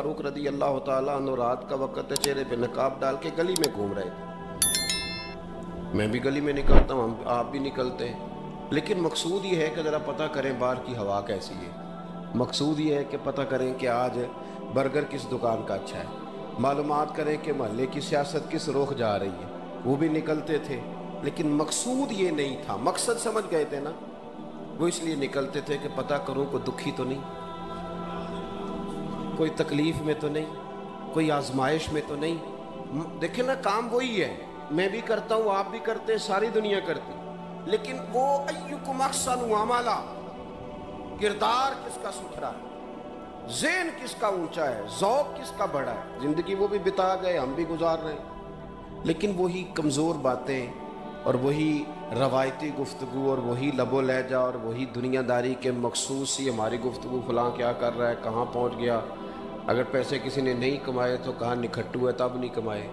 فاروق رضی اللہ تعالیٰ عنہ رات کا وقت ہے، چہرے پہ نقاب ڈال کے گلی میں گھوم رہے تھے۔ میں بھی گلی میں نکلتا ہوں، آپ بھی نکلتے ہیں، لیکن مقصود یہ ہے کہ ذرا پتہ کریں باہر کی ہوا کیسی ہے، مقصود یہ ہے کہ پتہ کریں کہ آج برگر کس دکان کا اچھا ہے، معلومات کریں کہ محلے کی سیاست کس رخ جا رہی ہے۔ وہ بھی نکلتے تھے، لیکن مقصود یہ نہیں تھا، مقصد سمجھ گئے تھے نا، وہ اس لیے نکلتے تھے کہ پتہ کروں کوئی دکھی تو نہیں، کوئی تکلیف میں تو نہیں، کوئی آزمائش میں تو نہیں۔ دیکھیں نا، کام وہی ہے، میں بھی کرتا ہوں، آپ بھی کرتے ہیں، ساری دنیا کرتی، لیکن وہ ایکم احسن عملا، کردار کس کا ستھرا ہے، ذہن کس کا اونچا ہے، ذوق کس کا بڑا ہے۔ زندگی وہ بھی بتا گئے، ہم بھی گزار رہے ہیں، لیکن وہی کمزور باتیں اور وہی روایتی گفتگو اور وہی لب و لہجہ اور وہی دنیا داری کے مخصوص سی ہماری گفتگو، فلاں کیا کر رہا ہے، کہاں پہنچ گیا، اگر پیسے کسی نے نہیں کمائے تو کہاں نکھٹو ہے تب نہیں کمائے،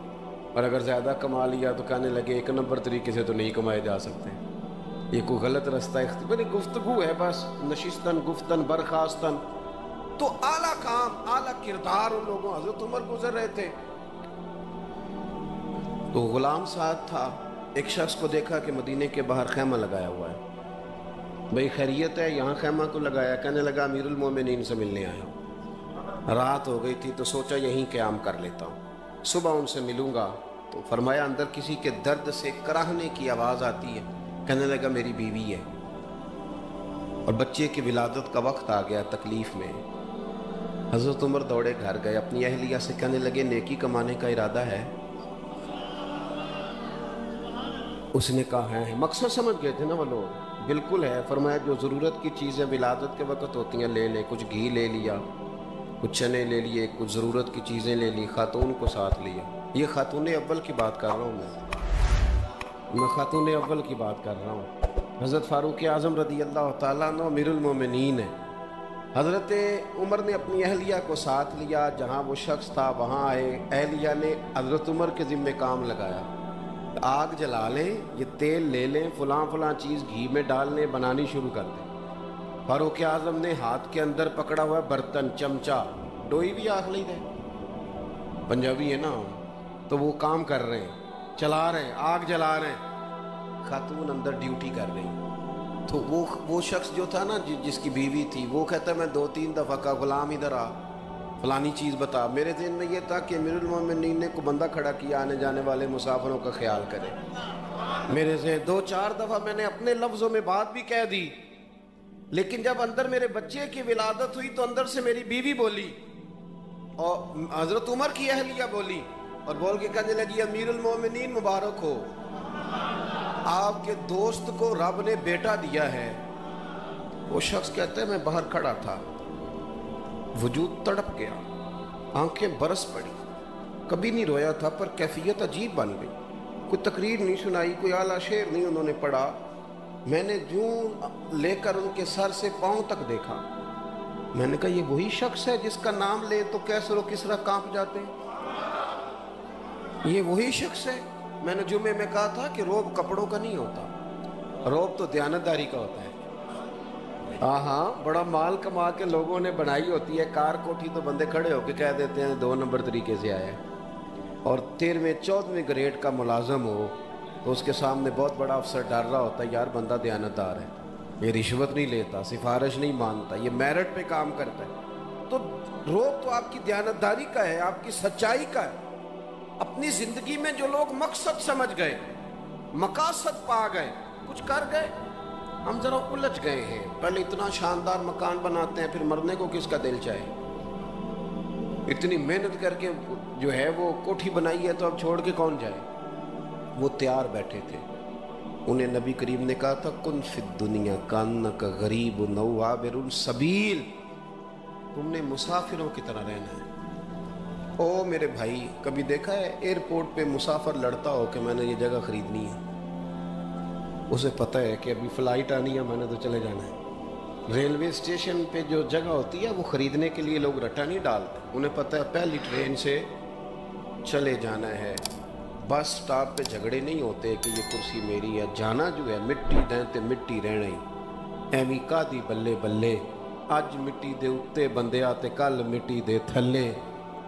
اور اگر زیادہ کما لیا تو کہنے لگے ایک نمبر طریقے سے تو نہیں کمائے جا سکتے، یہ کوئی غلط رستہ اختیار، گفتگو ہے بس، نشستن گفتن برخاستن۔ تو اعلیٰ کام، اعلیٰ کردار ان لوگوں، حضرت عمر گزر رہے تھے تو غلام ساتھ تھا، ایک شخص کو دیکھا کہ مدینے کے باہر خیمہ لگایا ہوا ہے، بھئی خیریت ہے، یہاں خیمہ کو لگایا؟ کہنے لگا امیر المومنین سے ملنے آیا ہوں، رات ہو گئی تھی تو سوچا یہیں قیام کر لیتا ہوں، صبح ان سے ملوں گا۔ تو فرمایا اندر کسی کے درد سے کراہنے کی آواز آتی ہے، کہنے لگا میری بیوی ہے اور بچے کی ولادت کا وقت آ گیا، تکلیف میں۔ حضرت عمر دوڑے گھر گئے، اپنی اہلیہ سے کہنے لگے نیکی کمانے کا ارادہ ہے؟ اس نے کہا ہے، مقصد سمجھ گئے تھے نا وہ لوگ، بالکل ہے۔ فرمایا جو ضرورت کی چیزیں ولادت کے وقت ہوتی ہیں لے لیں، کچھ گھی لے لیا، کچھ چنے لے لیے، کچھ ضرورت کی چیزیں لے لی، خاتون کو ساتھ لیا۔ یہ خاتون اول کی بات کر رہا ہوں، میں خاتون اول کی بات کر رہا ہوں۔ حضرت فاروق اعظم رضی اللہ تعالیٰ عنہ امیر المومنین ہیں، حضرت عمر نے اپنی اہلیہ کو ساتھ لیا، جہاں وہ شخص تھا وہاں آئے، اہلیہ نے حضرت عمر کے ذمہ کام لگایا، آگ جلا لیں، یہ تیل لے لیں، فلاں فلاں چیز گھی میں ڈال لیں، بنانی شروع کر دیں۔ فاروق اعظم نے ہاتھ کے اندر پکڑا ہوا برتن، چمچہ، ڈوئی بھی آخ لی دے، پنجابی ہے نا، تو وہ کام کر رہے ہیں، چلا رہے ہیں، آگ جلا رہے ہیں، خاتون اندر ڈیوٹی کر رہی ہیں۔ تو وہ شخص جو تھا نا جس کی بیوی تھی، وہ کہتا ہے میں 2-3 دفعہ کا غلام ادھر آ، فلانی چیز بتا۔ میرے ذہن میں یہ تھا کہ امیر المومنین نے کو بندہ کھڑا کیا آنے جانے والے مسافروں کا خیال کرے، میرے ذہن 2-4 دفعہ میں نے اپنے لفظوں میں بات بھی کہہ دی، لیکن جب اندر میرے بچے کی ولادت ہوئی تو اندر سے میری بیوی بولی اور حضرت عمر کی اہلیہ بولی اور بول کے کہنے لگی امیر المومنین مبارک ہو، آپ کے دوست کو رب نے بیٹا دیا ہے۔ وہ شخص کہتا ہے میں باہر کھڑا تھا، وجود تڑپ گیا، آنکھیں برس پڑی، کبھی نہیں رویا تھا پر کیفیت عجیب بن گئی، کوئی تقریر نہیں سنائی، کوئی اعلیٰ شعر نہیں انہوں نے پڑھا، میں نے جوں لے کر ان کے سر سے پاؤں تک دیکھا، میں نے کہا یہ وہی شخص ہے جس کا نام لے تو کیسر و کسرا کانپ جاتے ہیں، یہ وہی شخص ہے۔ میں نے جمعے میں کہا تھا کہ روب کپڑوں کا نہیں ہوتا، روب تو دیانتداری کا ہوتا ہے۔ ہاں بڑا مال کما کے لوگوں نے بنائی ہوتی ہے، کار کوٹھی تو بندے کھڑے ہو کے کہہ دیتے ہیں 2 نمبر طریقے سے آیا ہے، اور 13ویں-14ویں گریڈ کا ملازم ہو تو اس کے سامنے بہت بڑا افسر ڈر رہا ہوتا ہے، یار بندہ دیانتدار ہے، یہ رشوت نہیں لیتا، سفارش نہیں مانتا، یہ میرٹ پہ کام کرتا ہے۔ تو روب تو آپ کی دیانتداری کا ہے، آپ کی سچائی کا ہے۔ اپنی زندگی میں جو لوگ مقصد سمجھ گئے، مقاصد پا گئے، کچھ کر گئے، ہم ذرا الجھ گئے ہیں۔ پہلے اتنا شاندار مکان بناتے ہیں، پھر مرنے کو کس کا دل چاہے، اتنی محنت کر کے جو ہے وہ کوٹھی بنائی ہے تو اب چھوڑ کے کون جائے۔ وہ تیار بیٹھے تھے، انہیں نبی کریم نے کہا تھا کن فی الدنیا کانک غریب او عابر السبیل، تم نے مسافروں کی طرح رہنا ہے۔ او میرے بھائی، کبھی دیکھا ہے ایئرپورٹ پہ مسافر لڑتا ہو کہ میں نے یہ جگہ خریدنی ہے؟ اسے پتہ ہے کہ ابھی فلائٹ آنی ہے، میں نے تو چلے جانا ہے۔ ریلوے اسٹیشن پہ جو جگہ ہوتی ہے وہ خریدنے کے لیے لوگ رٹا نہیں ڈالتے، انہیں پتہ ہے پہلی ٹرین سے چلے جانا ہے۔ بس سٹاپ پہ جھگڑے نہیں ہوتے کہ یہ کرسی میری ہے، جانا جو ہے مٹی دیں تے مٹی رہنا ہی، ایویں کا دی بلے بلے، اج مٹی دے اتے بندے آتے کل مٹی دے تھلے،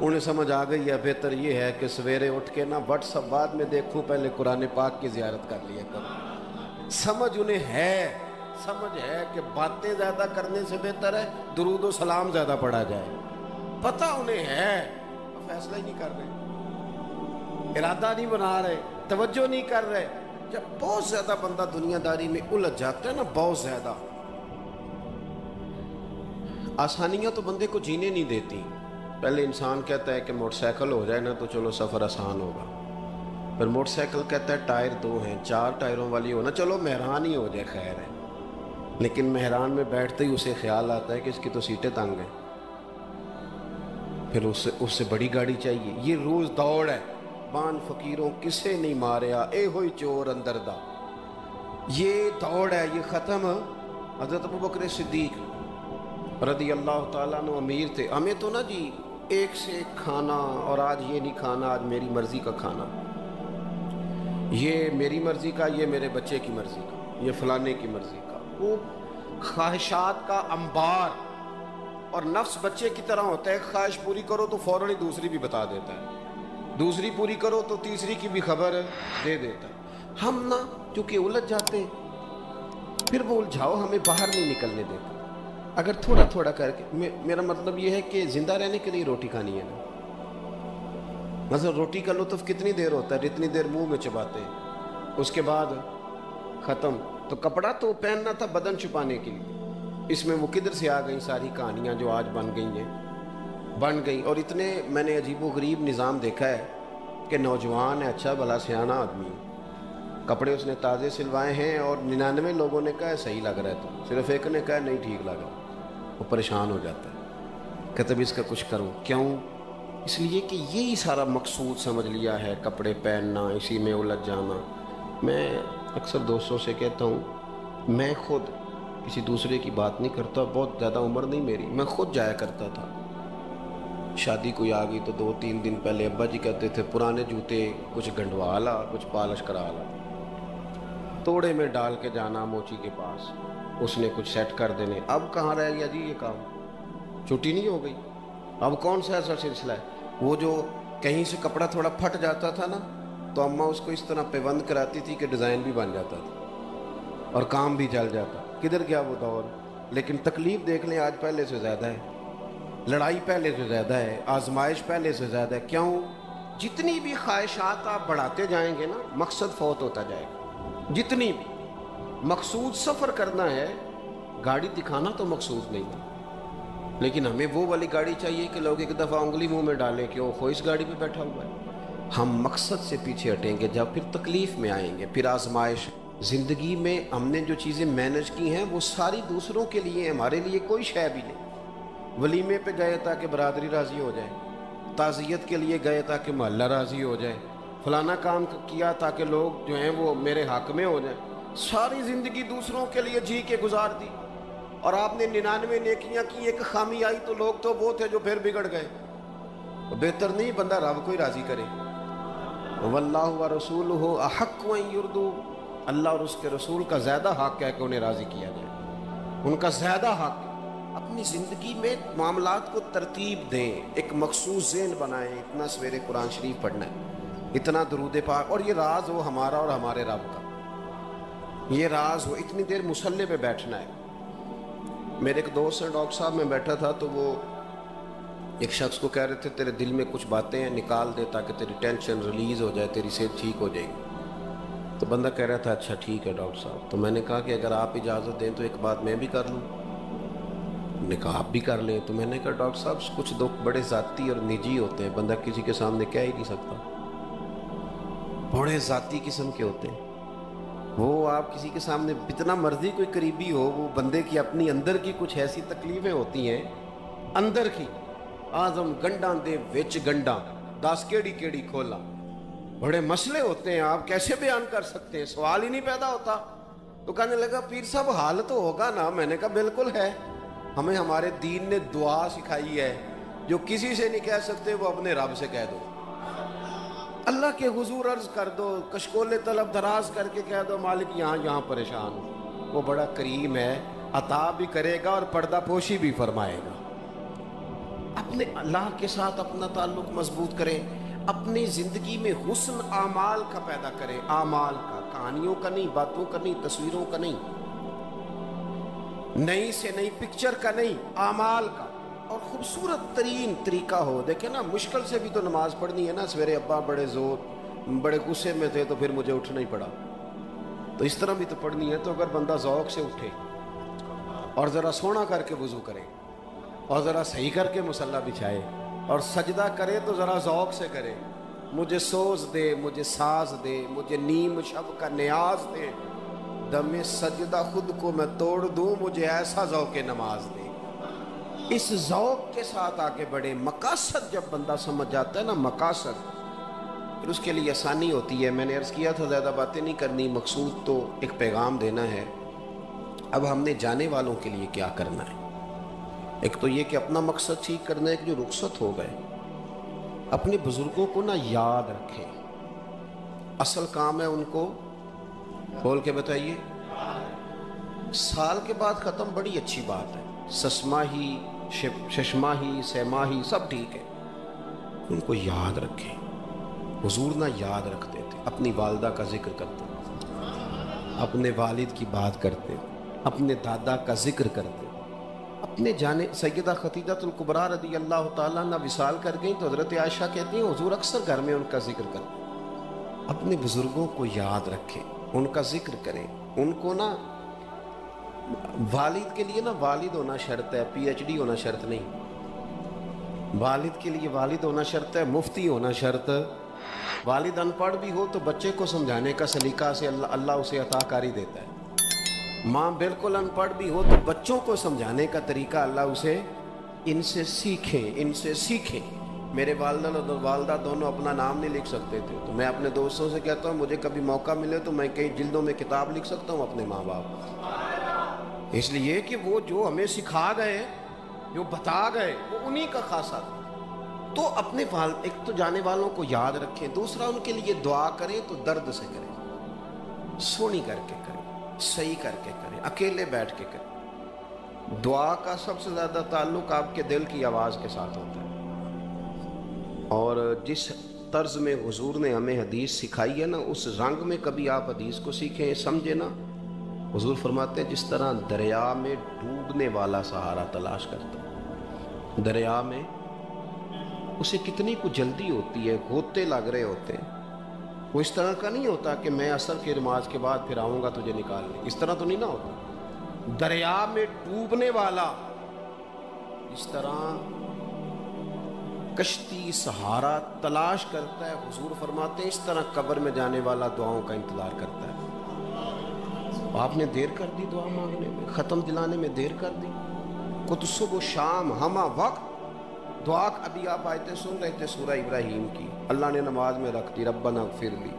انہیں سمجھ آ گئی ہے بہتر یہ ہے کہ سویرے اٹھ کے نا واٹس ایپ بعد میں دیکھوں، پہلے قرآن پاک کی زیارت کر لیا کروں۔ سمجھ انہیں ہے، سمجھ ہے کہ باتیں زیادہ کرنے سے بہتر ہے درود و سلام زیادہ پڑھا جائے، پتہ انہیں ہے، فیصلہ ہی نہیں کر رہے، ارادہ نہیں بنا رہے، توجہ نہیں کر رہے۔ جب بہت زیادہ بندہ دنیا داری میں الجھ جاتا ہے نا، بہت زیادہ، آسانیاں تو بندے کو جینے نہیں دیتی۔ پہلے انسان کہتا ہے کہ موٹر سائیکل ہو جائے نا تو چلو سفر آسان ہوگا، پھر موٹر سائیکل کہتا ہے ٹائر 2 ہیں، 4 ٹائروں والی ہونا، چلو مہران ہی ہو جائے خیر ہے، لیکن مہران میں بیٹھتے ہی اسے خیال آتا ہے کہ اس کی تو سیٹیں تنگ ہیں، پھر اس سے بڑی گاڑی چاہیے۔ یہ روز دوڑ ہے، بان فقیروں کسے نہیں ماریا، اے ہوئی چور اندر دا، یہ دوڑ ہے، یہ ختم۔ حضرت ابوبکر صدیق رضی اللہ تعالیٰ عنہ امیر تھے، ہمیں تو نا جی ایک سے ایک کھانا، اور آج یہ نہیں کھانا، آج میری مرضی کا کھانا، یہ میری مرضی کا، یہ میرے بچے کی مرضی کا، یہ فلانے کی مرضی کا، وہ خواہشات کا انبار۔ اور نفس بچے کی طرح ہوتا ہے، خواہش پوری کرو تو فوراً ہی دوسری بھی بتا دیتا ہے، دوسری پوری کرو تو تیسری کی بھی خبر دے دیتا ہے۔ ہم نا چونکہ الجھ جاتے ہیں، پھر وہ الجھاؤ ہمیں باہر نہیں نکلنے دیتا۔ اگر تھوڑا تھوڑا کر کے، میرا مطلب یہ ہے کہ زندہ رہنے کے لیے روٹی کھانی ہے نا، مثلا روٹی کا لطف کتنی دیر ہوتا ہے، جتنی دیر منہ میں چباتے ہیں، اس کے بعد ختم۔ تو کپڑا تو پہننا تھا بدن چھپانے کے لیے، اس میں وہ کدھر سے آ گئیں ساری کہانیاں جو آج بن گئیں۔ اور اتنے میں نے عجیب و غریب نظام دیکھا ہے کہ نوجوان ہے، اچھا بھلا سیانا آدمی ہے، کپڑے اس نے تازے سلوائے ہیں، اور 99 لوگوں نے کہا صحیح لگ رہا ہے، تو صرف ایک نے کہا نہیں ٹھیک لگ رہا، وہ پریشان ہو جاتا ہے، کہتا ہے اس کا کچھ کروں۔ کیوں؟ اس لیے کہ یہی سارا مقصود سمجھ لیا ہے، کپڑے پہننا، اسی میں الجھ جانا۔ میں اکثر دوستوں سے کہتا ہوں، میں خود کسی دوسرے کی بات نہیں کرتا، بہت زیادہ عمر نہیں میری، میں خود جایا کرتا تھا، شادی کوئی آ گئی تو 2-3 دن پہلے ابا جی کہتے تھے پرانے جوتے کچھ گنڈوا لا، کچھ پالش کرا لا، توڑے میں ڈال کے جانا موچی کے پاس، اس نے کچھ سیٹ کر دینے۔ اب کہاں رہ گیا جی یہ کام، چھٹی نہیں ہو گئی، اب کون سا ایسا سلسلہ ہے؟ وہ جو کہیں سے کپڑا تھوڑا پھٹ جاتا تھا نا، تو اماں اس کو اس طرح پیوند کراتی تھی کہ ڈیزائن بھی بن جاتا تھا اور کام بھی چل جاتا۔ کدھر گیا وہ دور؟ لیکن تکلیف دیکھ لیں آج پہلے سے زیادہ ہے، لڑائی پہلے سے زیادہ ہے، آزمائش پہلے سے زیادہ ہے۔ کیوں؟ جتنی بھی خواہشات آپ بڑھاتے جائیں گے نا، مقصد فوت ہوتا جائے گا۔ جتنی بھی مقصود سفر کرنا ہے، گاڑی دکھانا تو مقصود نہیں ہے، لیکن ہمیں وہ والی گاڑی چاہیے کہ لوگ ایک دفعہ انگلی منہ میں ڈالیں کہ وہ اس گاڑی پہ بیٹھا ہوا ہے۔ ہم مقصد سے پیچھے ہٹیں گے جب پھر تکلیف میں آئیں گے، پھر آزمائش۔ زندگی میں ہم نے جو چیزیں مینج کی ہیں وہ ساری دوسروں کے لیے، ہمارے لیے کوئی شے بھی نہیں۔ ولیمے پہ گئے تاکہ برادری راضی ہو جائے، تعزیت کے لیے گئے تاکہ محلہ راضی ہو جائے، فلانا کام کیا تاکہ لوگ جو ہیں وہ میرے حق میں ہو جائیں۔ ساری زندگی دوسروں کے لیے جی کے گزار دی، اور آپ نے 99 نیکیاں کی، ایک خامی آئی تو لوگ تو وہ تھے جو پھر بگڑ گئے۔ بہتر نہیں بندہ رب کو ہی راضی کرے۔ واللہ ورسولہ احق ان یرضوا، اللہ اور اس کے رسول کا زیادہ حق ہے کہ انہیں راضی کیا جائے، ان کا زیادہ حق ہے۔ اپنی زندگی میں معاملات کو ترتیب دیں، ایک مخصوص ذہن بنائیں، اتنا سویرے قرآن شریف پڑھنا ہے، اتنا درود پاک، اور یہ راز ہو ہمارا اور ہمارے رب کا، یہ راز ہو، اتنی دیر مصلی پہ بیٹھنا ہے۔ میرے ایک دوست ہیں ڈاکٹر صاحب، میں بیٹھا تھا تو وہ ایک شخص کو کہہ رہے تھے تیرے دل میں کچھ باتیں ہیں نکال دے تاکہ تیری ٹینشن ریلیز ہو جائے، تیری صحت ٹھیک ہو جائے گی۔ تو بندہ کہہ رہا تھا اچھا ٹھیک ہے ڈاکٹر صاحب۔ تو میں نے کہا کہ اگر آپ اجازت دیں تو ایک بات میں بھی کر لوں؟ نے کہا آپ بھی کر لیں۔ تو میں نے کہا ڈاکٹر صاحب کچھ دکھ بڑے ذاتی اور نجی ہوتے ہیں، بندہ کسی کے سامنے کہہ ہی نہیں سکتا، بڑے ذاتی قسم کے ہوتے ہیں، وہ آپ کسی کے سامنے جتنا مرضی کوئی قریبی ہو، وہ بندے کی اپنی اندر کی کچھ ایسی تکلیفیں ہوتی ہیں اندر کی، آزم گنڈاں دے وچ گنڈاں دس کیڑی کیڑی کھولا، بڑے مسئلے ہوتے ہیں، آپ کیسے بیان کر سکتے ہیں، سوال ہی نہیں پیدا ہوتا۔ تو کہنے لگا پیر صاحب حال تو ہوگا نا؟ میں نے کہا بالکل ہے، ہمیں ہمارے دین نے دعا سکھائی ہے، جو کسی سے نہیں کہہ سکتے وہ اپنے رب سے کہہ دو، اللہ کے حضور عرض کر دو، کشکول طلب دراز کر کے کہہ دو مالک یہاں پریشان ہوں، وہ بڑا کریم ہے، عطا بھی کرے گا اور پردہ پوشی بھی فرمائے گا۔ اپنے اللہ کے ساتھ اپنا تعلق مضبوط کریں، اپنی زندگی میں حسن اعمال کا پیدا کریں، اعمال کا، کہانیوں کا نہیں، باتوں کا نہیں، تصویروں کا نہیں، نئی سے نئی پکچر کا نہیں، اعمال کا، اور خوبصورت ترین طریقہ ہو۔ دیکھیں نا، مشکل سے بھی تو نماز پڑھنی ہے نا۔ سویرے ابا بڑے غصے میں تھے تو پھر مجھے اٹھنا ہی پڑا، تو اس طرح بھی تو پڑھنی ہے۔ تو اگر بندہ ذوق سے اٹھے اور ذرا سونا کر کے وضو کرے اور ذرا صحیح کر کے مصلی بچھائے اور سجدہ کرے تو ذرا ذوق سے کرے، مجھے سوز دے، مجھے ساز دے، مجھے نیم شب کا نیاز دے، دم سجدہ خود کو میں توڑ دوں، مجھے ایسا ذوق نماز دے۔ اس ذوق کے ساتھ آگے بڑھے۔ مقاصد جب بندہ سمجھ جاتا ہے نا، مقاصد، پھر اس کے لیے آسانی ہوتی ہے۔ میں نے عرض کیا تھا زیادہ باتیں نہیں کرنی، مقصود تو ایک پیغام دینا ہے۔ اب ہم نے جانے والوں کے لیے کیا کرنا ہے؟ ایک تو یہ کہ اپنا مقصد ٹھیک کرنا ہے کہ جو رخصت ہو گئے اپنے بزرگوں کو نہ یاد رکھیں۔ اصل کام ہے ان کو کھول کے بتائیے۔ سال کے بعد ختم، بڑی اچھی بات ہے، سسماہی، ششماہی، سیماہی سب ٹھیک ہے، ان کو یاد رکھیں۔ حضور نہ یاد رکھتے تھے، اپنی والدہ کا ذکر کرتے، اپنے والد کی بات کرتے، اپنے دادا کا ذکر کرتے، اپنے جانے سیدہ خدیجہ الکبریٰ رضی اللہ تعالیٰ عنہ وصال کر گئیں تو حضرت عائشہ کہتی ہیں حضور اکثر گھر میں ان کا ذکر کرتے۔ اپنے بزرگوں کو یاد رکھیں، ان کا ذکر کریں، ان کو نا، والد کے لیے نا والد ہونا شرط ہے، پی ایچ ڈی ہونا شرط نہیں۔ والد کے لیے والد ہونا شرط ہے، مفتی ہونا شرط۔ والد ان پڑھ بھی ہو تو بچے کو سمجھانے کا سلیقہ سے اللہ اسے عطا کاری دیتا ہے۔ ماں بالکل ان پڑھ بھی ہو تو بچوں کو سمجھانے کا طریقہ اللہ اسے، ان سے سیکھیں، ان سے سیکھیں۔ میرے والدہ اور والدہ دونوں اپنا نام نہیں لکھ سکتے تھے، تو میں اپنے دوستوں سے کہتا ہوں مجھے کبھی موقع ملے تو میں کئی جلدوں میں کتاب لکھ سکتا ہوں اپنے ماں باپ، اس لیے کہ وہ جو ہمیں سکھا گئے، جو بتا گئے، وہ انہی کا خاصہ تھا۔ تو اپنے ایک تو جانے والوں کو یاد رکھیں، دوسرا ان کے لیے دعا کریں تو درد سے کریں، سونی کر کے کریں، صحیح کر کے کریں، اکیلے بیٹھ کے کریں۔ دعا کا سب سے زیادہ تعلق آپ کے دل کی آواز کے ساتھ ہوتا ہے، اور جس طرز میں حضور نے ہمیں حدیث سکھائی ہے نا، اس رنگ میں کبھی آپ حدیث کو سیکھیں، سمجھیں نا۔ حضور فرماتے ہیں جس طرح دریا میں ڈوبنے والا سہارا تلاش کرتا، دریا میں اسے کتنی کو جلدی ہوتی ہے، غوطے لگ رہے ہوتے ہیں، وہ اس طرح کا نہیں ہوتا کہ میں عصر کی نماز کے بعد پھر آؤں گا تجھے نکالنے، اس طرح تو نہیں نہ ہوتا۔ دریا میں ڈوبنے والا اس طرح کشتی سہارا تلاش کرتا ہے، حضور فرماتے ہیں اس طرح قبر میں جانے والا دعاؤں کا انتظار کرتا ہے۔ آپ نے دیر کر دی دعا مانگنے میں، ختم دلانے میں دیر کر دی، کت صبح و شام ہمہ وقت دعا۔ ابھی آپ آیتیں سن رہے تھے سورہ ابراہیم کی، اللہ نے نماز میں رکھ دی، ربنا اغفر لی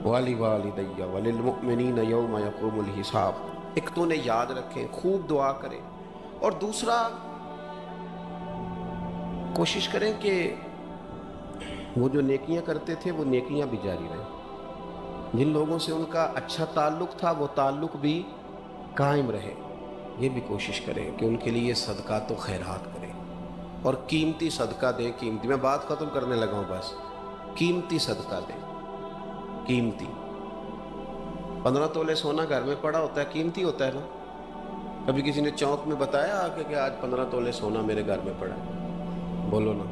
وَلِوَالِدَيَّ وَلِلْمُؤْمِنِينَ يَوْمَ يَقُومُ الْحِسَابُ۔ ایک تو انہیں یاد رکھیں، خوب دعا کریں، اور دوسرا کوشش کریں کہ وہ جو نیکیاں کرتے تھے وہ نیکیاں بھی جاری رہیں، جن لوگوں سے ان کا اچھا تعلق تھا وہ تعلق بھی قائم رہے۔ یہ بھی کوشش کریں کہ ان کے لیے صدقات و خیرات کریں، اور قیمتی صدقہ دیں۔ قیمتی، میں بات ختم کرنے لگا ہوں، بس قیمتی صدقہ دیں، قیمتی۔ 15 تولے سونا گھر میں پڑا ہوتا ہے، قیمتی ہوتا ہے نا۔ کبھی کسی نے چوک میں بتایا کہ آج 15 تولے سونا میرے گھر میں پڑا ہے؟ بولو نا،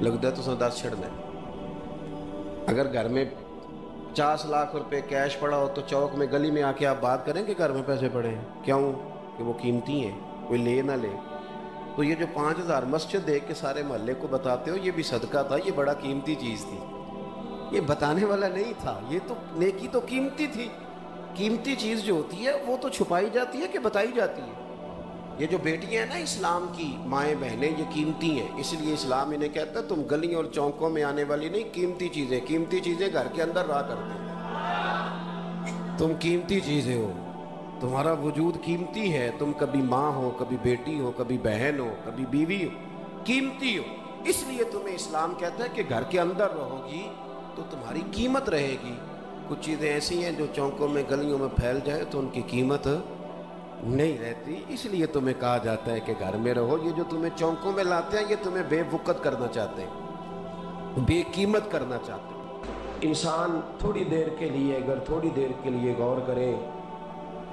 لگتا ہے تو سو 10 چھڑنا ہے۔ اگر گھر میں 50 لاکھ روپے کیش پڑا ہو تو چوک میں گلی میں آ کے آپ بات کریں کہ گھر میں پیسے پڑے ہیں؟ کیوں؟ کہ وہ قیمتی ہیں، کوئی لے نہ لے۔ تو یہ جو 5000 مسجد دیکھ کے سارے محلے کو بتاتے ہو یہ بھی صدقہ تھا، یہ بڑا قیمتی چیز تھی، یہ بتانے والا نہیں تھا، یہ تو نیکی تو قیمتی تھی۔ قیمتی چیز جو ہوتی ہے وہ تو چھپائی جاتی ہے کہ بتائی جاتی ہے؟ یہ جو بیٹیاں ہیں نا اسلام کی، مائیں بہنیں، یہ قیمتی ہیں، اس لیے اسلام انہیں کہتا ہے تم گلیوں اور چوکوں میں آنے والی نہیں، قیمتی چیزیں گھر کے اندر رہا کرتے ہیں۔ تم قیمتی چیزیں ہو، تمہارا وجود قیمتی ہے، تم کبھی ماں ہو، کبھی بیٹی ہو، کبھی بہن ہو، کبھی بیوی ہو، قیمتی ہو۔ اس لیے تمہیں اسلام کہتا ہے کہ گھر کے اندر رہو گی تو تمہاری قیمت رہے گی۔ کچھ چیزیں ایسی ہیں جو چوکوں میں گلیوں میں پھیل جائے تو ان کی قیمت نہیں رہتی، اس لیے تمہیں کہا جاتا ہے کہ گھر میں رہو۔ یہ جو تمہیں چونکوں میں لاتے ہیں، یہ تمہیں بے وقت کرنا چاہتے ہیں، بے قیمت کرنا چاہتے ہیں۔ انسان تھوڑی دیر کے لیے، اگر تھوڑی دیر کے لیے غور کرے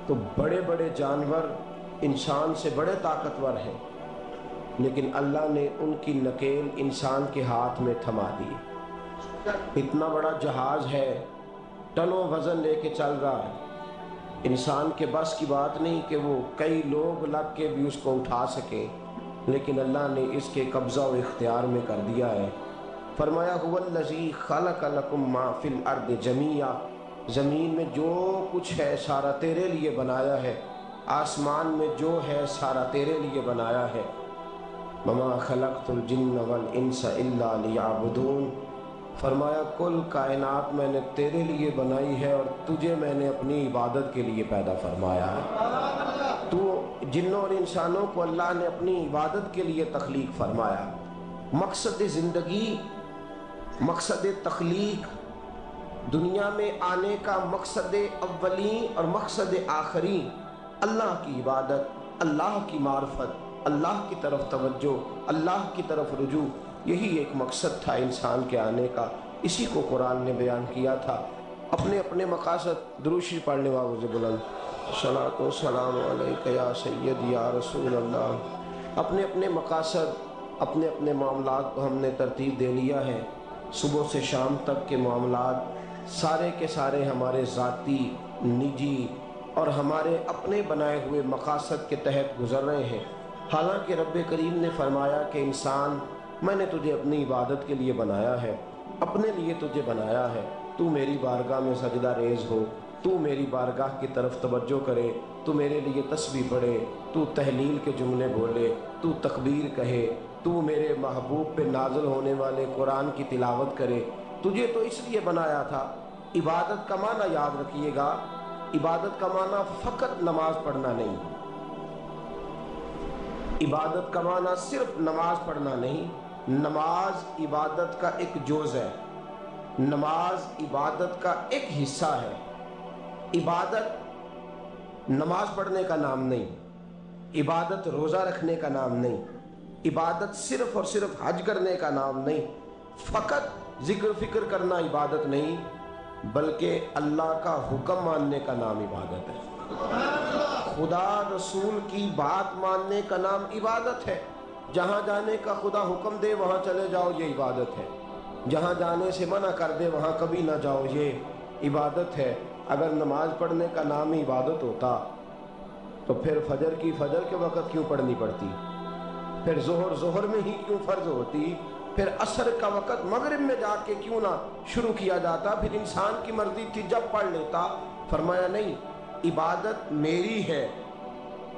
تو بڑے بڑے جانور انسان سے بڑے طاقتور ہیں، لیکن اللہ نے ان کی نکیل انسان کے ہاتھ میں تھما دی۔ اتنا بڑا جہاز ہے، ٹنوں وزن لے کے چل رہا ہے، انسان کے بس کی بات نہیں کہ وہ کئی لوگ لگ کے بھی اس کو اٹھا سکے، لیکن اللہ نے اس کے قبضہ و اختیار میں کر دیا ہے۔ فرمایا هو الذی خلق لکم ما فی الارض جمیعا، زمین میں جو کچھ ہے سارا تیرے لیے بنایا ہے، آسمان میں جو ہے سارا تیرے لیے بنایا ہے۔ وما خلقت الجن والانس الا لیعبدون، فرمایا کل کائنات میں نے تیرے لیے بنائی ہے اور تجھے میں نے اپنی عبادت کے لیے پیدا فرمایا ہے۔ تو جنوں اور انسانوں کو اللہ نے اپنی عبادت کے لیے تخلیق فرمایا۔ مقصد زندگی، مقصد تخلیق، دنیا میں آنے کا مقصد اولی اور مقصد آخری اللہ کی عبادت، اللہ کی معرفت، اللہ کی طرف توجہ، اللہ کی طرف رجوع، یہی ایک مقصد تھا انسان کے آنے کا۔ اسی کو قرآن نے بیان کیا تھا۔ اپنے اپنے مقاصد، درود شریف پڑھنے والوں سے بلند صلاۃ و سلام علیک یا سید یا رسول اللہ۔ اپنے اپنے مقاصد، اپنے اپنے معاملات کو ہم نے ترتیب دے لیا ہے۔ صبح سے شام تک کے معاملات سارے کے سارے ہمارے ذاتی، نجی اور ہمارے اپنے بنائے ہوئے مقاصد کے تحت گزر رہے ہیں۔ حالانکہ رب کریم نے فرمایا کہ انسان، میں نے تجھے اپنی عبادت کے لیے بنایا ہے، اپنے لیے تجھے بنایا ہے، تو میری بارگاہ میں سجدہ ریز ہو، تو میری بارگاہ کی طرف توجہ کرے، تو میرے لیے تسبیح پڑھے، تو تہلیل کے جملے بولے، تو تکبیر کہے، تو میرے محبوب پہ نازل ہونے والے قرآن کی تلاوت کرے۔ تجھے تو اس لیے بنایا تھا۔ عبادت کا معنی یاد رکھیے گا، عبادت کا معنی فقط نماز پڑھنا نہیں، عبادت کا معنی صرف نماز پڑھنا نہیں، نماز عبادت کا ایک جز ہے، نماز عبادت کا ایک حصہ ہے۔ عبادت نماز پڑھنے کا نام نہیں، عبادت روزہ رکھنے کا نام نہیں، عبادت صرف اور صرف حج کرنے کا نام نہیں، فقط ذکر فکر کرنا عبادت نہیں، بلکہ اللہ کا حکم ماننے کا نام عبادت ہے۔ خدا رسول کی بات ماننے کا نام عبادت ہے۔ جہاں جانے کا خدا حکم دے وہاں چلے جاؤ، یہ عبادت ہے۔ جہاں جانے سے منع کر دے وہاں کبھی نہ جاؤ، یہ عبادت ہے۔ اگر نماز پڑھنے کا نام ہی عبادت ہوتا تو پھر فجر کی فجر کے وقت کیوں پڑھنی پڑتی، پھر ظہر میں ہی کیوں فرض ہوتی، پھر عصر کا وقت مغرب میں جا کے کیوں نہ شروع کیا جاتا، پھر انسان کی مرضی تھی جب پڑھ لیتا۔ فرمایا نہیں، عبادت میری ہے،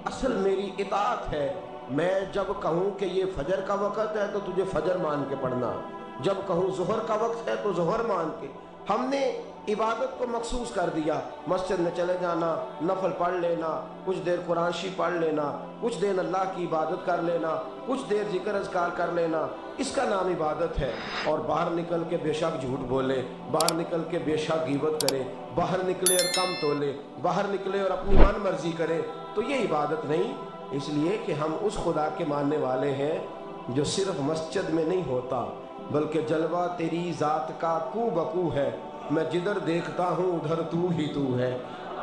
اصل میری اطاعت ہے۔ میں جب کہوں کہ یہ فجر کا وقت ہے تو تجھے فجر مان کے پڑھنا، جب کہوں ظہر کا وقت ہے تو ظہر مان کے۔ ہم نے عبادت کو مخصوص کر دیا، مسجد میں چلے جانا، نفل پڑھ لینا، کچھ دیر قرآن شریف پڑھ لینا، کچھ دیر اللہ کی عبادت کر لینا، کچھ دیر ذکر اذکار کر لینا، اس کا نام عبادت ہے۔ اور باہر نکل کے بے شک جھوٹ بولے، باہر نکل کے بے شک غیبت کرے، باہر نکلے اور کم تولے، باہر نکلے اور اپنی من مرضی کرے، تو یہ عبادت نہیں۔ اس لیے کہ ہم اس خدا کے ماننے والے ہیں جو صرف مسجد میں نہیں ہوتا، بلکہ جلوہ تیری ذات کا کو بکو ہے، میں جدھر دیکھتا ہوں ادھر تو ہی تو ہے۔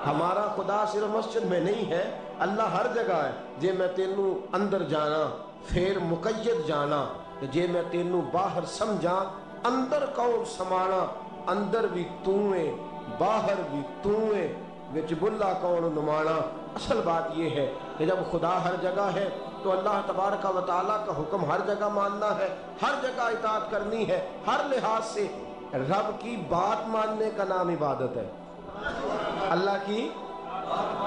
ہمارا خدا صرف مسجد میں نہیں ہے، اللہ ہر جگہ ہے۔ جے میں تینوں اندر جانا پھر مقید جانا، جے میں تینوں باہر سمجھا اندر کون سمانا، اندر بھی تویں باہر بھی تویں وچ بلا کون نمانا۔ اصل بات یہ ہے کہ جب خدا ہر جگہ ہے تو اللہ تبارک و تعالیٰ کا حکم ہر جگہ ماننا ہے، ہر جگہ اطاعت کرنی ہے، ہر لحاظ سے۔ رب کی بات ماننے کا نام عبادت ہے، اللہ کی،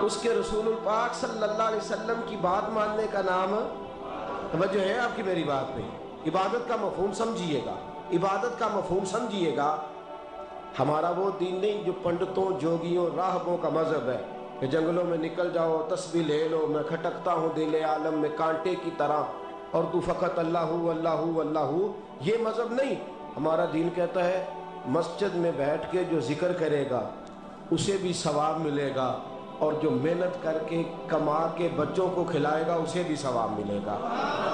اس کے رسول الپاک صلی اللہ علیہ وسلم کی بات ماننے کا نام، توجہ ہے آپ کی میری بات پہ؟ عبادت کا مفہوم سمجھیے گا، عبادت کا مفہوم سمجھیے گا۔ ہمارا وہ دین نہیں جو پنڈتوں، جوگیوں، راہبوں کا مذہب ہے کہ جنگلوں میں نکل جاؤ، تسبیح لے لو، میں کھٹکتا ہوں دل عالم میں کانٹے کی طرح اور تو فقط اللہ اللہ اللہ۔ یہ مذہب نہیں۔ ہمارا دین کہتا ہے مسجد میں بیٹھ کے جو ذکر کرے گا اسے بھی ثواب ملے گا، اور جو محنت کر کے کما کے بچوں کو کھلائے گا اسے بھی ثواب ملے گا۔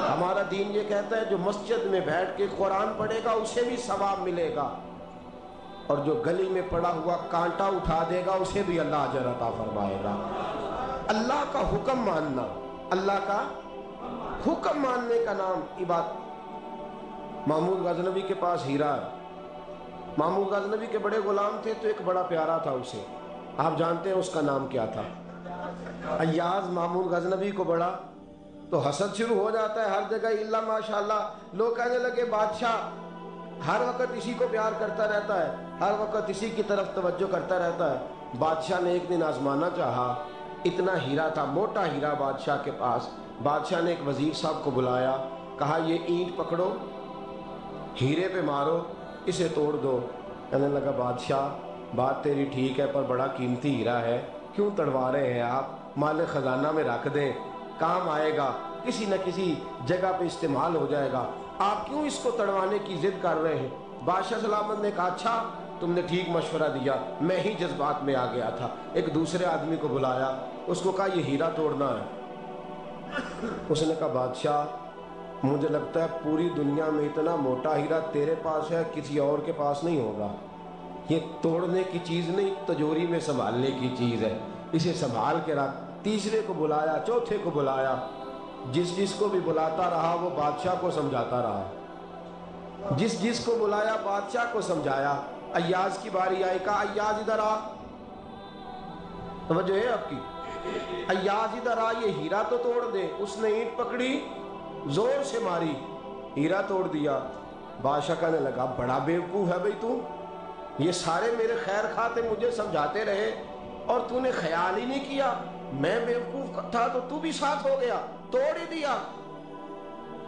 ہمارا دین یہ کہتا ہے جو مسجد میں بیٹھ کے قرآن پڑھے گا اسے بھی ثواب ملے گا، اور جو گلی میں پڑا ہوا کانٹا اٹھا دے گا اسے بھی اللہ اجر عطا فرمائے گا۔ اللہ کا حکم ماننا، اللہ کا حکم ماننے کا نام عبادت۔ محمود غزنوی کے پاس ہیرا ہے۔ محمود غزنوی کے بڑے غلام تھے تو ایک بڑا پیارا تھا اسے، آپ جانتے ہیں اس کا نام کیا تھا؟ ایاز محمود غزنوی کو بڑا تو حسد شروع ہو جاتا ہے ہر جگہ، الا ماشاءاللہ لوگ کہنے لگے بادشاہ ہر وقت اسی کو پیار کرتا رہتا ہے، ہر وقت اسی کی طرف توجہ کرتا رہتا ہے۔ بادشاہ نے ایک دن آزمانا چاہا، اتنا ہیرا تھا، موٹا ہیرا بادشاہ کے پاس۔ بادشاہ نے ایک وزیر صاحب کو بلایا، کہا یہ اینٹ پکڑو، ہیرے پہ مارو، اسے توڑ دو۔ کہنے لگا بادشاہ بات تیری ٹھیک ہے پر بڑا قیمتی ہیرا ہے، کیوں تڑوا رہے ہیں آپ؟ مال خزانہ میں رکھ دیں، کام آئے گا، کسی نہ کسی جگہ پہ استعمال ہو جائے گا، آپ کیوں اس کو تڑوانے کی ضد کر رہے ہیں؟ بادشاہ سلامت نے کہا اچھا تم نے ٹھیک مشورہ دیا، میں ہی جذبات میں آ گیا تھا۔ ایک دوسرے آدمی کو بلایا، اس کو کہا یہ ہیرا توڑنا ہے۔ اس نے کہا بادشاہ مجھے لگتا ہے پوری دنیا میں اتنا موٹا ہیرا تیرے پاس ہے، کسی اور کے پاس نہیں ہوگا، یہ توڑنے کی چیز نہیں تجوری میں سنبھالنے کی چیز ہے، اسے سنبھال کے رکھ۔ تیسرے کو بلایا، چوتھے کو بلایا، جس کو بھی بلاتا رہا وہ بادشاہ کو سمجھاتا رہا، جس کو بلایا بادشاہ کو سمجھایا۔ ایاز کی باری آئی، کہا ایاز ادھر آ، توجہ ہے آپ کی، ایاز ادھر آ، یہ ہیرا تو توڑ دے۔ اس نے اینٹ پکڑی، زور سے ماری، ہیرا توڑ دیا۔ بادشاہ کہنے لگا بڑا بیوقوف ہے بھئی تو، یہ سارے میرے خیر خواہ مجھے سمجھاتے رہے اور تو نے خیال ہی نہیں کیا، میں بیوقوف تھا تو بھی ساتھ ہو گیا، توڑ ہی دیا۔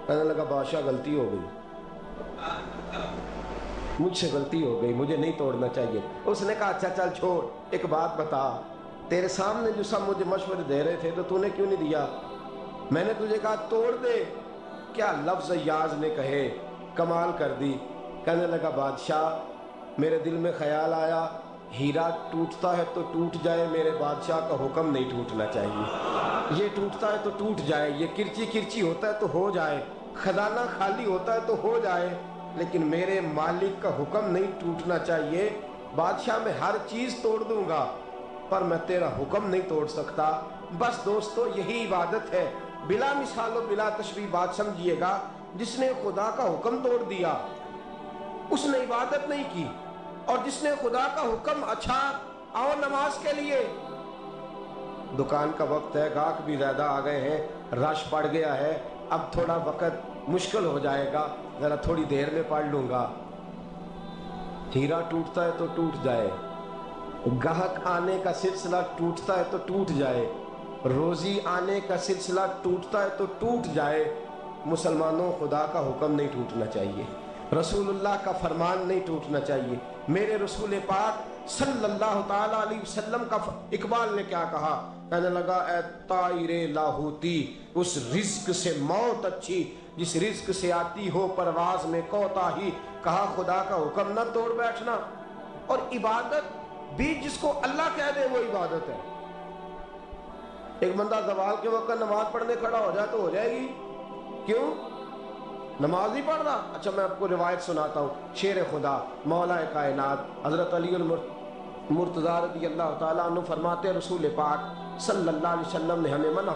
کہنے لگا بادشاہ غلطی ہو گئی، مجھ سے غلطی ہو گئی، مجھے نہیں توڑنا چاہیے۔ اس نے کہا اچھا چل چھوڑ، ایک بات بتا، تیرے سامنے جو سب مجھے مشورے دے رہے تھے تو نے کیوں نہیں دیا؟ میں نے تجھے کہا توڑ دے، کیا لفظ ایاز نے کہے، کمال کر دی۔ کہنے لگا بادشاہ میرے دل میں خیال آیا ہیرا ٹوٹتا ہے تو ٹوٹ جائے، میرے بادشاہ کا حکم نہیں ٹوٹنا چاہیے، یہ ٹوٹتا ہے تو ٹوٹ جائے، یہ کرچی کرچی ہوتا ہے تو ہو جائے، خزانہ خالی ہوتا ہے تو ہو جائے، لیکن میرے مالک کا حکم نہیں ٹوٹنا چاہیے۔ بادشاہ میں ہر چیز توڑ دوں گا پر میں تیرا حکم نہیں توڑ سکتا۔ بس دوستو یہی عبادت ہے، بلا مثال و بلا تشبیہ بات سمجھیے گا۔ جس نے خدا کا حکم توڑ دیا اس نے عبادت نہیں کی، اور جس نے خدا کا حکم اچھا آؤ نماز کے لیے، دکان کا وقت ہے، گاہک بھی زیادہ آ گئے ہیں، رش پڑ گیا ہے، اب تھوڑا وقت مشکل ہو جائے گا، ذرا تھوڑی دیر میں پڑھ لوں گا۔ ہیرا ٹوٹتا ہے تو ٹوٹ جائے، گاہک آنے کا سلسلہ ٹوٹتا ہے تو ٹوٹ جائے، روزی آنے کا سلسلہ ٹوٹتا ہے تو ٹوٹ جائے۔ مسلمانوں خدا کا حکم نہیں ٹوٹنا چاہیے، رسول اللہ کا فرمان نہیں ٹوٹنا چاہیے۔ میرے رسول پاک صلی اللہ تعالیٰ علیہ وسلم کا اقبال نے کیا کہا؟ کہنے لگا اے طائر لاہوتی، اس رزق سے موت اچھی جس رزق سے آتی ہو پرواز میں کوتاہی۔ کہا خدا کا حکم نہ توڑ بیٹھنا، اور عبادت بھی جس کو اللہ کہہ دے وہ عبادت ہے۔ ایک بندہ زوال کے وقت نماز پڑھنے کھڑا ہو جائے تو ہو جائے گی، کیوں؟ نماز نہیں پڑھ رہا۔ اچھا میں آپ کو روایت سناتا ہوں، شیر خدا مولا کائنات حضرت علی المرتضیٰ رضی اللہ تعالیٰ عنہ فرماتے رسول پاک صلی اللہ علیہ وسلم نے ہمیں منع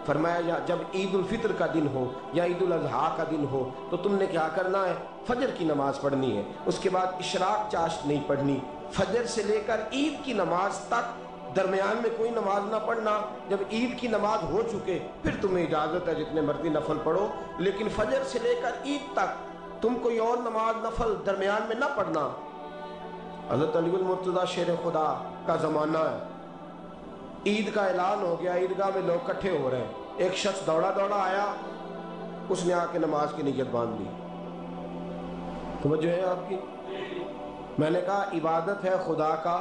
فرمایا جب عید الفطر کا دن ہو یا عید الاضحیٰ کا دن ہو تو تم نے کیا کرنا ہے؟ فجر کی نماز پڑھنی ہے، اس کے بعد اشراق چاشت نہیں پڑھنی، فجر سے لے کر عید کی نماز تک درمیان میں کوئی نماز نہ پڑھنا۔ جب عید کی نماز ہو چکے پھر تمہیں اجازت ہے جتنے مرضی نفل پڑھو، لیکن فجر سے لے کر عید تک تم کوئی اور نماز نفل درمیان میں نہ پڑھنا۔ حضرت علی المرتضیٰ شیر خدا کا زمانہ ہے، عید کا اعلان ہو گیا، عیدگاہ میں لوگ کٹھے ہو رہے ہیں، ایک شخص دوڑا دوڑا آیا، اس نے آ کے نماز کی نیت باندھ لی۔ توجہ ہے آپ کی؟ میں نے کہا عبادت ہے خدا کا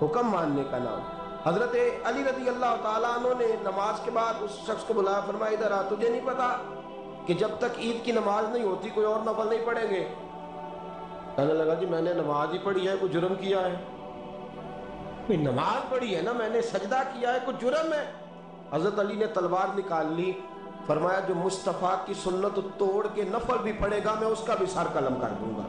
حکم ماننے کا نام۔ حضرت علی رضی اللہ تعالیٰ عنہ نے نماز کے بعد اس شخص کو بلایا، فرمایا ادھر آ، تجھے نہیں پتا کہ جب تک عید کی نماز نہیں ہوتی کوئی اور نفل نہیں پڑھیں گے؟ کہنے لگا جی میں نے نماز ہی پڑھی ہے، کوئی جرم کیا ہے؟ نماز پڑھی ہے نا, میں نے سجدہ کیا ہے, کچھ جرم ہے؟ حضرت علی نے تلوار نکال لی, فرمایا جو مصطفیٰ کی سنت توڑ کے نفل بھی پڑھے گا میں اس کا بھی سر قلم کر دوں گا,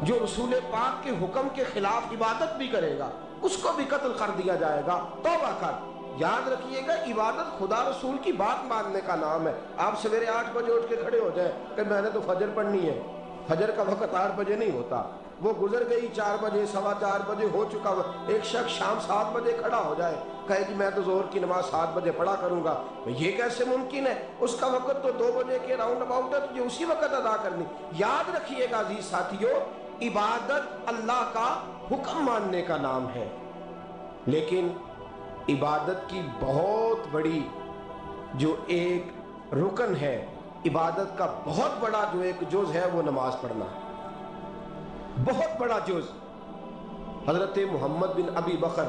جو رسول پاک کے حکم کے خلاف عبادت بھی کرے گا اس کو بھی قتل کر دیا جائے گا. توبہ کر. یاد رکھیے گا, عبادت خدا رسول کی بات ماننے کا نام ہے. آپ سویرے 8 بجے اٹھ کے کھڑے ہو جائیں کہ میں نے تو فجر پڑھنی ہے, فجر کا وقت 8 بجے نہیں ہوتا, وہ گزر گئی 4 بجے, 4:15 بجے ہو چکا. ایک شخص شام 7 بجے کھڑا ہو جائے, کہے کہ میں تو ظہر کی نماز 7 بجے پڑھا کروں گا, یہ کیسے ممکن ہے؟ اس کا وقت تو 2 بجے کے راؤنڈ اباؤٹ ہے, تجھے اسی وقت ادا کرنی. یاد رکھیے گا عزیز ساتھیو, عبادت اللہ کا حکم ماننے کا نام ہے, لیکن عبادت کی بہت بڑی جو ایک رکن ہے, عبادت کا بہت بڑا جو ایک جز ہے وہ نماز پڑھنا, بہت بڑا جز. حضرت محمد بن ابی بکر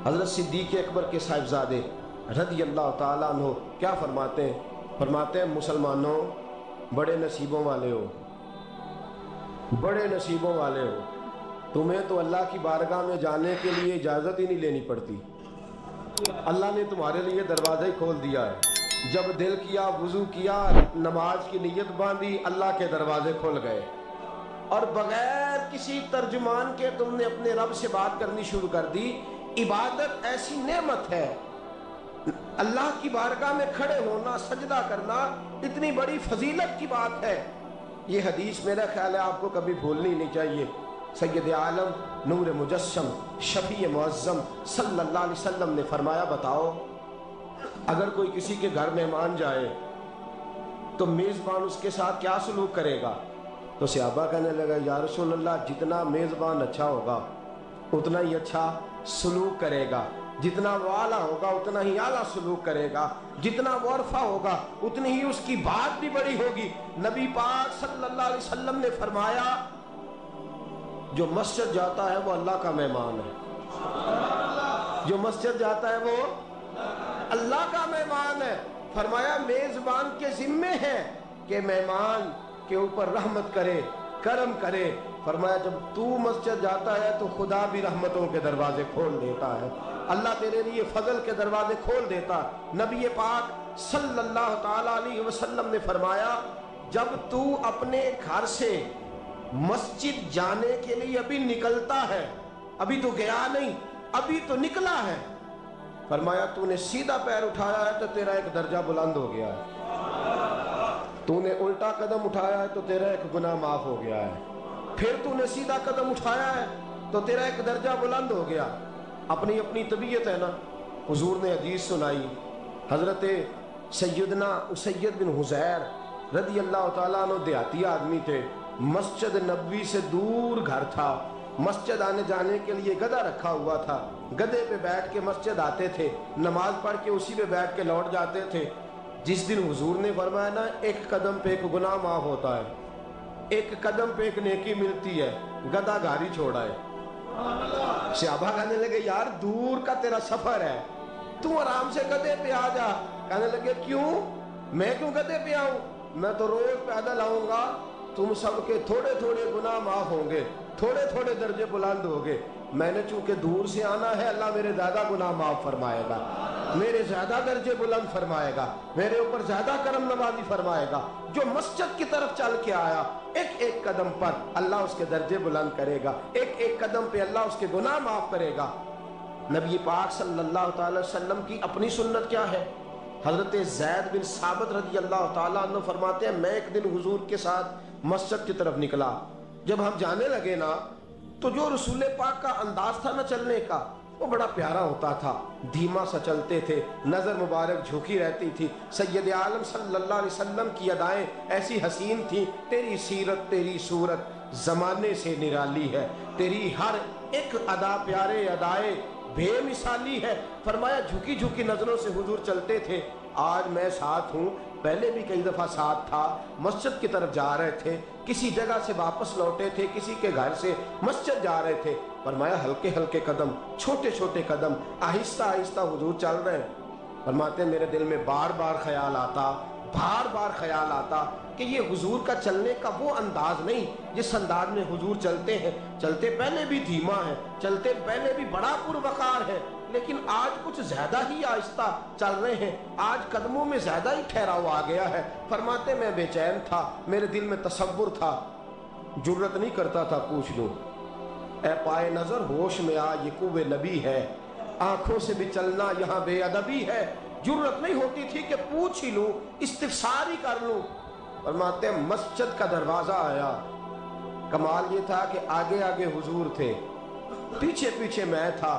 حضرت صدیق اکبر کے صاحبزادے رضی اللہ تعالیٰ عنہ کیا فرماتے ہیں؟ فرماتے ہیں مسلمانوں بڑے نصیبوں والے ہو, بڑے نصیبوں والے ہو, تمہیں تو اللہ کی بارگاہ میں جانے کے لیے اجازت ہی نہیں لینی پڑتی, اللہ نے تمہارے لیے دروازہ ہی کھول دیا ہے. جب دل کیا, وضو کیا, نماز کی نیت باندھی, اللہ کے دروازے کھل گئے, اور بغیر کسی ترجمان کے تم نے اپنے رب سے بات کرنی شروع کر دی. عبادت ایسی نعمت ہے, اللہ کی بارگاہ میں کھڑے ہونا, سجدہ کرنا اتنی بڑی فضیلت کی بات ہے. یہ حدیث میرا خیال ہے آپ کو کبھی بھولنی نہیں چاہیے. سید عالم نور مجسم شفیع معظم صلی اللہ علیہ وسلم نے فرمایا, بتاؤ اگر کوئی کسی کے گھر مہمان جائے تو میزبان اس کے ساتھ کیا سلوک کرے گا؟ تو صحابہ کہنے لگا, یا رسول اللہ جتنا میزبان اچھا ہوگا اتنا ہی اچھا سلوک کرے گا, جتنا وہ اعلیٰ ہوگا اتنا ہی اعلیٰ سلوک کرے گا, جتنا وہ عرفہ ہوگا اتنی ہی اس کی بات بھی بڑی ہوگی. نبی پاک صلی اللہ علیہ وسلم نے فرمایا, جو مسجد جاتا ہے وہ اللہ کا مہمان ہے, جو مسجد جاتا ہے وہ اللہ کا مہمان ہے. فرمایا میزبان کے ذمے ہے کہ مہمان کے اوپر رحمت کرے, کرم کرے. فرمایا جب تو مسجد جاتا ہے تو خدا بھی رحمتوں کے دروازے کھول دیتا ہے, اللہ تیرے لیے فضل کے دروازے کھول دیتا. نبی پاک صلی اللہ تعالیٰ علیہ وسلم نے فرمایا, جب تو اپنے گھر سے مسجد جانے کے لیے ابھی نکلتا ہے, ابھی تو گیا نہیں, ابھی تو نکلا ہے, فرمایا تو نے سیدھا پیر اٹھایا ہے تو تیرا ایک درجہ بلند ہو گیا ہے, تو نے الٹا قدم اٹھایا ہے تو تیرا ایک گناہ معاف ہو گیا ہے, پھر تو نے سیدھا قدم اٹھایا ہے تو تیرا ایک درجہ بلند ہو گیا. اپنی اپنی طبیعت ہے نا. حضور نے حدیث سنائی, حضرت سیدنا اسید بن حزیر رضی اللہ تعالیٰ عنہ دیہاتی آدمی تھے, مسجد نبوی سے دور گھر تھا, مسجد آنے جانے کے لیے گدھا رکھا ہوا تھا, گدھے پہ بیٹھ کے مسجد آتے تھے, نماز پڑھ کے اسی پہ بیٹھ کے لوٹ جاتے تھے. جس دن حضور نے فرمایا نا ایک قدم پہ ایک گناہ معاف ہوتا ہے, ایک قدم پہ ایک نیکی ملتی ہے, گدھا گھر چھوڑا ہے. صحابہ کہنے لگے, یار دور کا تیرا سفر ہے, تو آرام سے گدھے پہ آ جا. کہنے لگے کیوں, میں کیوں گدھے پہ آؤں, میں تو روز پیدل آؤں گا, تم سب کے تھوڑے تھوڑے گناہ معاف ہوں گے, تھوڑے تھوڑے درجے بلند ہوں گے. میں نے چونکہ دور سے آنا ہے, اللہ میرے زیادہ گناہ معاف فرمائے گا, میرے زیادہ درجے بلند فرمائے گا, میرے اوپر زیادہ کرم نوازی فرمائے گا. جو مسجد کی طرف چل کے آیا, ایک ایک قدم پر اللہ اس کے درجے بلند کرے گا, ایک ایک قدم پہ اللہ اس کے گناہ معاف کرے گا. نبی پاک صلی اللہ تعالی وسلم کی اپنی سنت کیا ہے؟ حضرت زید بن ثابت رضی اللہ تعالیٰ عنہ فرماتے ہیں, میں ایک دن حضور کے ساتھ مسجد کی طرف نکلا, جب ہم جانے لگے نا تو جو رسول پاک کا انداز تھا نا چلنے کا وہ بڑا پیارا ہوتا تھا, دھیما سا چلتے تھے, نظر مبارک جھکی رہتی تھی. سید عالم صلی اللہ علیہ وسلم کی ادائیں ایسی حسین تھیں, تیری سیرت تیری صورت زمانے سے نرالی ہے, تیری ہر ایک ادا پیارے ادائے بے مثالی ہے. فرمایا جھکی جھکی نظروں سے حضور چلتے تھے. آج میں ساتھ ہوں, پہلے بھی کئی دفعہ ساتھ تھا, مسجد کی طرف جا رہے تھے, کسی جگہ سے واپس لوٹے تھے, کسی کے گھر سے مسجد جا رہے تھے. فرمایا ہلکے ہلکے قدم, چھوٹے چھوٹے قدم, آہستہ آہستہ حضور چل رہے ہیں. فرماتے ہیں میرے دل میں بار بار خیال آتا, بار بار خیال آتا کہ یہ حضور کا چلنے کا وہ انداز نہیں جس انداز میں حضور چلتے ہیں. چلتے پہلے بھی دھیما ہے, چلتے پہلے بھی بڑا پروقار ہے, لیکن آج کچھ زیادہ ہی آہستہ چل رہے ہیں, آج قدموں میں زیادہ ہی ٹھہراؤ آ گیا ہے. فرماتے میں بے چین تھا, میرے دل میں تصور تھا, جرت نہیں کرتا تھا پوچھ لوں اے پائے نظر ہوش میں آ یہ کوہ نبی ہے, آنکھوں سے بھی چلنا یہاں بے ادبی ہے. جرت نہیں ہوتی تھی کہ پوچھ ہی لوں, استفسار ہی کر لوں. فرماتے مسجد کا دروازہ آیا, کمال یہ تھا کہ آگے آگے حضور تھے, پیچھے پیچھے میں تھا.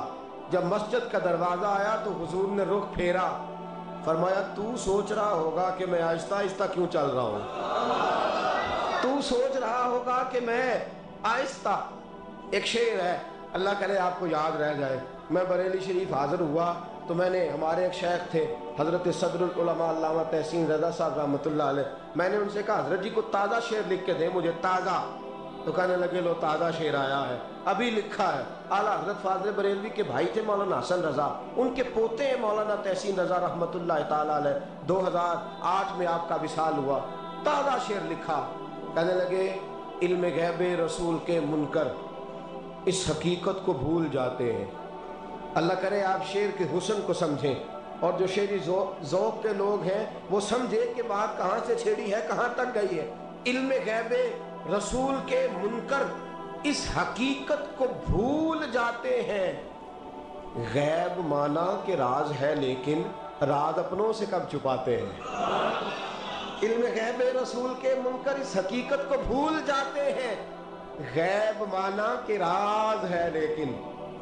جب مسجد کا دروازہ آیا تو حضور نے رخ پھیرا, فرمایا تو سوچ رہا ہوگا کہ میں آہستہ آہستہ کیوں چل رہا ہوں, تو سوچ رہا ہوگا کہ میں آہستہ. ایک شعر ہے, اللہ کرے آپ کو یاد رہ جائے. میں بریلی شریف حاضر ہوا تو میں نے, ہمارے ایک شیخ تھے حضرت صدر العلماء علامہ تحسین رضا صاحب رحمۃ اللہ علیہ, میں نے ان سے کہا حضرت جی کو تازہ شعر لکھ کے دیں مجھے, تازہ. تو کہنے لگے لو تازہ شعر آیا ہے, ابھی لکھا ہے. اعلیٰ حضرت فاضل بریلوی کے بھائی تھے مولانا حسن رضا, ان کے پوتے ہیں مولانا تحسین رضا رحمۃ اللہ تعالیٰ علیہ. 2008 میں آپ کا وصال ہوا, تازہ شعر لکھا. کہنے لگے علم غیب رسول کے منکر اس حقیقت کو بھول جاتے ہیں. اللہ کرے آپ شعر کے حسن کو سمجھیں, اور جو شعری ذوق کے لوگ ہیں وہ سمجھے کہ بات کہاں سے چھیڑی ہے, کہاں تک گئی ہے. علم غیب رسول کے منکر اس حقیقت کو بھول جاتے ہیں. غیب مانا کہ راز ہے لیکن راز اپنوں سے کب چھپاتے ہیں. علم غیب رسول کے منکر اس حقیقت کو بھول جاتے ہیں. غیب مانا کہ راز ہے لیکن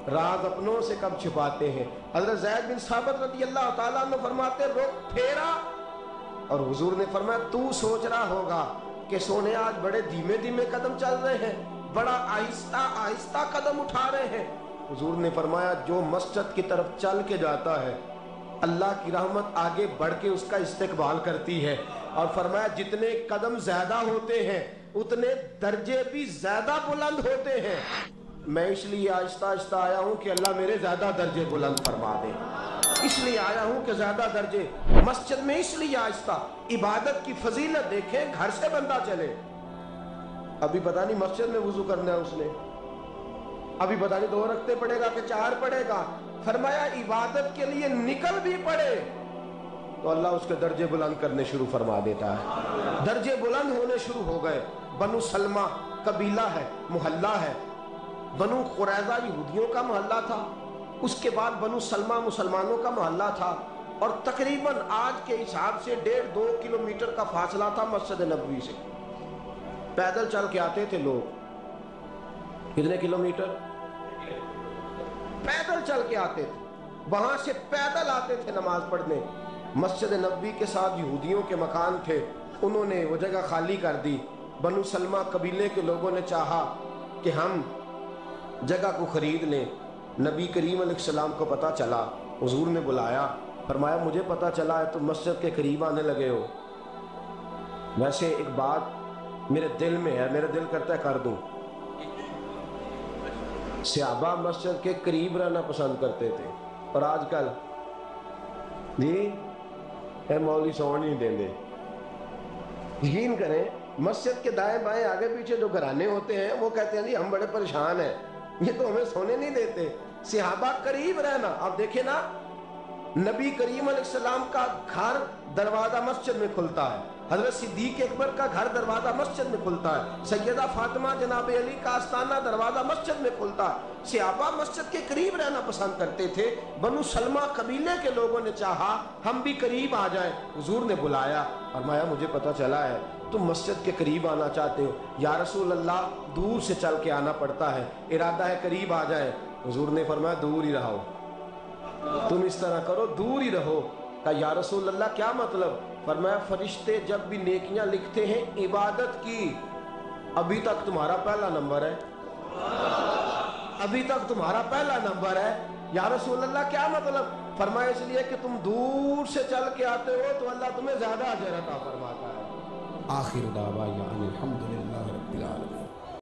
راز اپنوں سے کب چھپاتے ہیں. حضرت زید بن ثابت رضی اللہ تعالیٰ عنہ فرماتے رخ پھیرا اور حضور نے فرمایا تو سوچ رہا ہوگا کہ سونے آج بڑے دھیمے دھیمے قدم چل رہے ہیں, بڑا آہستہ آہستہ قدم اٹھا رہے ہیں. حضور نے فرمایا جو مسجد کی طرف چل کے جاتا ہے اللہ کی رحمت آگے بڑھ کے اس کا استقبال کرتی ہے. اور فرمایا جتنے قدم زیادہ ہوتے ہیں اتنے درجے بھی زیادہ بلند ہوتے ہیں. میں اس لیے آہستہ آہستہ آیا ہوں کہ اللہ میرے زیادہ درجے بلند فرما دے, اس لیے آیا ہوں کہ زیادہ درجے. مسجد میں اس لیے آہستہ, عبادت کی فضیلت دیکھیں, گھر سے بندہ چلے. ابھی پتہ نہیں مسجد میں وضو کرنا ہے اس نے, ابھی پتہ نہیں 2 رکعتیں پڑھے گا کہ 4 پڑھے گا. فرمایا عبادت کے لیے نکل بھی پڑے تو اللہ اس کے درجے بلند کرنے شروع فرما دیتا ہے. درجے بلند ہونے شروع ہو گئے. بنو سلمہ قبیلہ ہے, محلہ ہے. بنو قریظہ یہودیوں کا محلہ تھا, اس کے بعد بنو سلمہ مسلمانوں کا محلہ تھا, اور تقریباً آج کے حساب سے 1.5-2 کلومیٹر کا فاصلہ تھا مسجد نبوی سے. پیدل چل کے آتے تھے لوگ. کتنے کلومیٹر پیدل چل کے آتے تھے, وہاں سے پیدل آتے تھے نماز پڑھنے. مسجد نبوی کے ساتھ یہودیوں کے مکان تھے, انہوں نے وہ جگہ خالی کر دی. بنو سلمہ قبیلے کے لوگوں نے چاہا کہ ہم جگہ کو خرید لیں. نبی کریم علیہ السلام کو پتہ چلا, حضور نے بلایا, فرمایا مجھے پتہ چلا ہے تم مسجد کے قریب آنے لگے ہو, ویسے ایک بات میرے دل میں ہے, میرا دل کرتا ہے کر دوں. صحابہ مسجد کے قریب رہنا پسند کرتے تھے, اور آج کل جی اے مولوی سو نہیں دیں دے. یقین کریں مسجد کے دائیں بائیں آگے پیچھے جو گھرانے ہوتے ہیں وہ کہتے ہیں جی ہم بڑے پریشان ہیں, یہ تو ہمیں سونے نہیں دیتے. صحابہ قریب رہنا. اب دیکھیں نا, نبی کریم علیہ السلام کا گھر دروازہ مسجد میں کھلتا ہے, حضرت صدیق اکبر کا گھر دروازہ مسجد میں کھلتا ہے, سیدہ فاطمہ جناب علی کا آستانہ دروازہ مسجد میں کھلتا ہے. صحابہ مسجد کے قریب رہنا پسند کرتے تھے. بنو سلمہ قبیلے کے لوگوں نے چاہا ہم بھی قریب آ جائیں. حضور نے بلایا, فرمایا مجھے پتہ چلا ہے تم مسجد کے قریب آنا چاہتے ہو. یا رسول اللہ دور سے چل کے آنا پڑتا ہے, ارادہ ہے قریب آ جائیں. حضور نے فرمایا دور ہی رہو, تم اس طرح کرو دور ہی رہو. کہا یا رسول اللہ کیا مطلب؟ فرمایا فرشتے جب بھی نیکیاں لکھتے ہیں عبادت کی, ابھی تک تمہارا پہلا نمبر ہے, ابھی تک تمہارا پہلا نمبر ہے. یا رسول اللہ کیا مطلب؟ فرمایا اس لیے کہ تم دور سے چل کے آتے ہو تو اللہ تمہیں زیادہ اجر عطا فرماتا ہے. آخر دعوانا الحمدللہ.